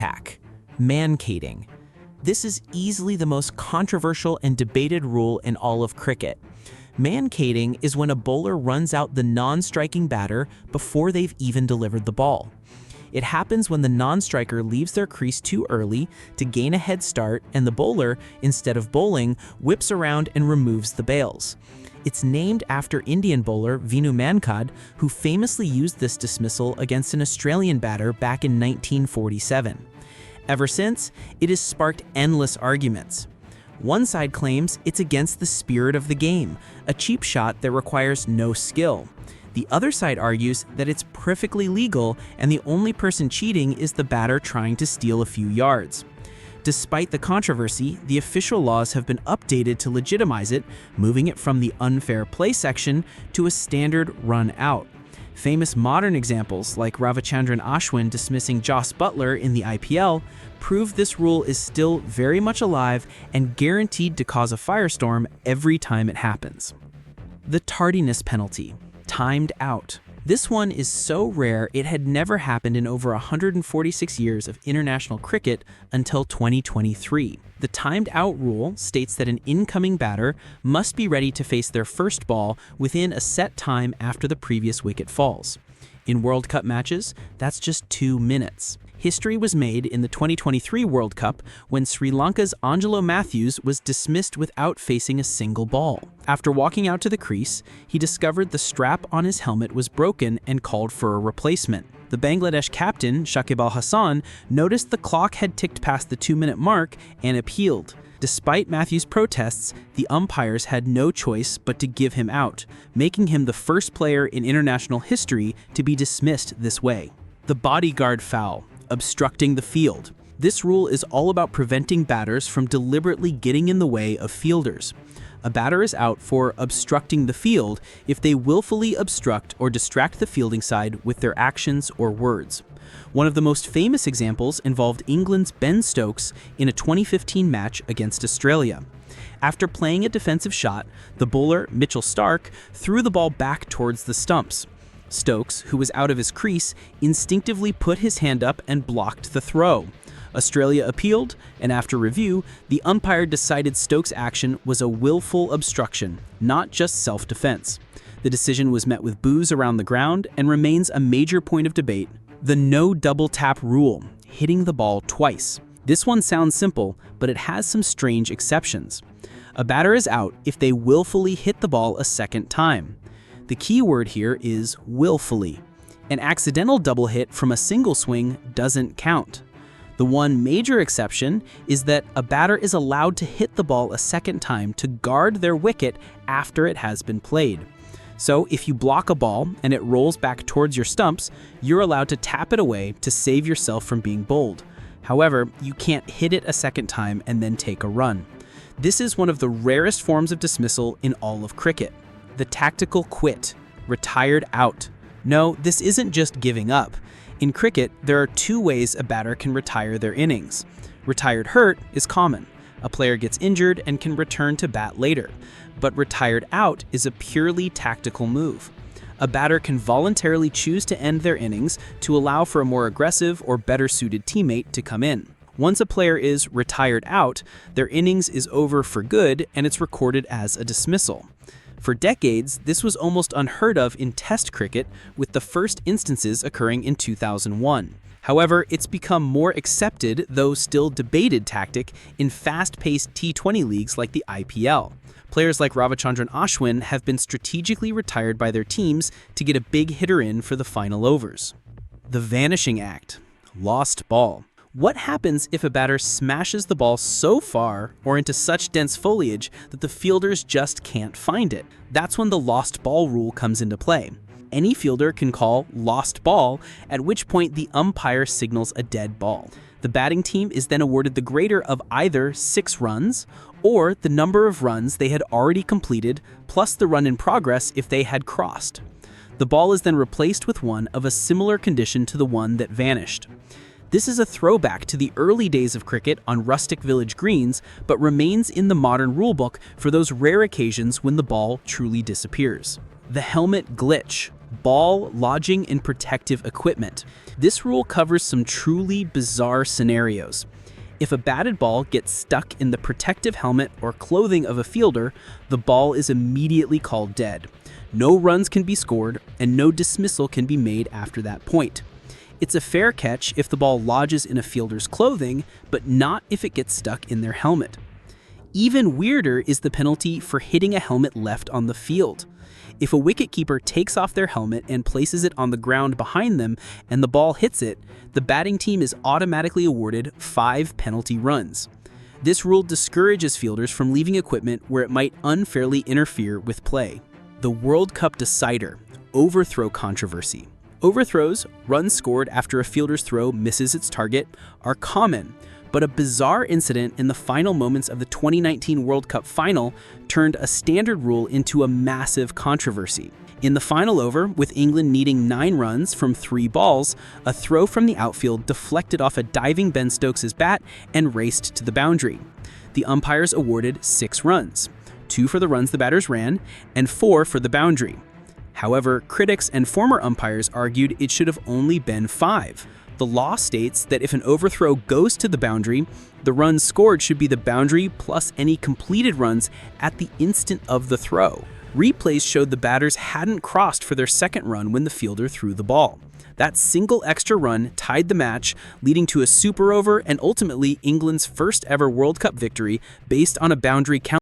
Hack. Mancating. This is easily the most controversial and debated rule in all of cricket. Mancating is when a bowler runs out the non-striking batter before they've even delivered the ball. It happens when the non-striker leaves their crease too early to gain a head start and the bowler, instead of bowling, whips around and removes the bails. It's named after Indian bowler Vinu Mankad, who famously used this dismissal against an Australian batter back in 1947. Ever since, it has sparked endless arguments. One side claims it's against the spirit of the game, a cheap shot that requires no skill. The other side argues that it's perfectly legal and the only person cheating is the batter trying to steal a few yards. Despite the controversy, the official laws have been updated to legitimize it, moving it from the unfair play section to a standard run out. Famous modern examples like Ravichandran Ashwin dismissing Jos Buttler in the IPL prove this rule is still very much alive and guaranteed to cause a firestorm every time it happens. The tardiness penalty. Timed out. This one is so rare it had never happened in over 146 years of international cricket until 2023. The timed out rule states that an incoming batter must be ready to face their first ball within a set time after the previous wicket falls. In World Cup matches, that's just 2 minutes. History was made in the 2023 World Cup when Sri Lanka's Angelo Matthews was dismissed without facing a single ball. After walking out to the crease, he discovered the strap on his helmet was broken and called for a replacement. The Bangladesh captain, Shakib Al Hasan, noticed the clock had ticked past the 2-minute mark and appealed. Despite Matthews' protests, the umpires had no choice but to give him out, making him the first player in international history to be dismissed this way. The bodyguard foul. Obstructing the field. This rule is all about preventing batters from deliberately getting in the way of fielders. A batter is out for obstructing the field if they willfully obstruct or distract the fielding side with their actions or words. One of the most famous examples involved England's Ben Stokes in a 2015 match against Australia. After playing a defensive shot, the bowler, Mitchell Starc, threw the ball back towards the stumps. Stokes, who was out of his crease, instinctively put his hand up and blocked the throw. Australia appealed, and after review, the umpire decided Stokes' action was a willful obstruction, not just self-defense. The decision was met with boos around the ground and remains a major point of debate. The no double tap rule, hitting the ball twice. This one sounds simple, but it has some strange exceptions. A batter is out if they willfully hit the ball a second time. The key word here is willfully. An accidental double hit from a single swing doesn't count. The one major exception is that a batter is allowed to hit the ball a second time to guard their wicket after it has been played. So if you block a ball and it rolls back towards your stumps, you're allowed to tap it away to save yourself from being bowled. However, you can't hit it a second time and then take a run. This is one of the rarest forms of dismissal in all of cricket. The tactical quit, retired out. No, this isn't just giving up. In cricket, there are 2 ways a batter can retire their innings. Retired hurt is common. A player gets injured and can return to bat later. But retired out is a purely tactical move. A batter can voluntarily choose to end their innings to allow for a more aggressive or better suited teammate to come in. Once a player is retired out, their innings is over for good and it's recorded as a dismissal. For decades, this was almost unheard of in Test cricket, with the first instances occurring in 2001. However, it's become more accepted, though still debated tactic in fast-paced T20 leagues like the IPL. Players like Ravichandran Ashwin have been strategically retired by their teams to get a big hitter in for the final overs. The vanishing act. Lost ball. What happens if a batter smashes the ball so far or into such dense foliage that the fielders just can't find it? That's when the lost ball rule comes into play. Any fielder can call lost ball, at which point the umpire signals a dead ball. The batting team is then awarded the greater of either 6 runs or the number of runs they had already completed plus the run in progress if they had crossed. The ball is then replaced with one of a similar condition to the one that vanished. This is a throwback to the early days of cricket on rustic village greens, but remains in the modern rulebook for those rare occasions when the ball truly disappears. The helmet glitch, Ball lodging in protective equipment. This rule covers some truly bizarre scenarios. If a batted ball gets stuck in the protective helmet or clothing of a fielder, the ball is immediately called dead. No runs can be scored, and no dismissal can be made after that point. It's a fair catch if the ball lodges in a fielder's clothing, but not if it gets stuck in their helmet. Even weirder is the penalty for hitting a helmet left on the field. If a wicketkeeper takes off their helmet and places it on the ground behind them and the ball hits it, the batting team is automatically awarded 5 penalty runs. This rule discourages fielders from leaving equipment where it might unfairly interfere with play. The World Cup decider, overthrow controversy. Overthrows, runs scored after a fielder's throw misses its target, are common, but a bizarre incident in the final moments of the 2019 World Cup final turned a standard rule into a massive controversy. In the final over, with England needing 9 runs from 3 balls, a throw from the outfield deflected off a diving Ben Stokes' bat and raced to the boundary. The umpires awarded 6 runs, 2 for the runs the batters ran, and 4 for the boundary. However, critics and former umpires argued it should have only been 5. The law states that if an overthrow goes to the boundary, the runs scored should be the boundary plus any completed runs at the instant of the throw. Replays showed the batters hadn't crossed for their second run when the fielder threw the ball. That single extra run tied the match, leading to a super over and ultimately England's first ever World Cup victory based on a boundary count.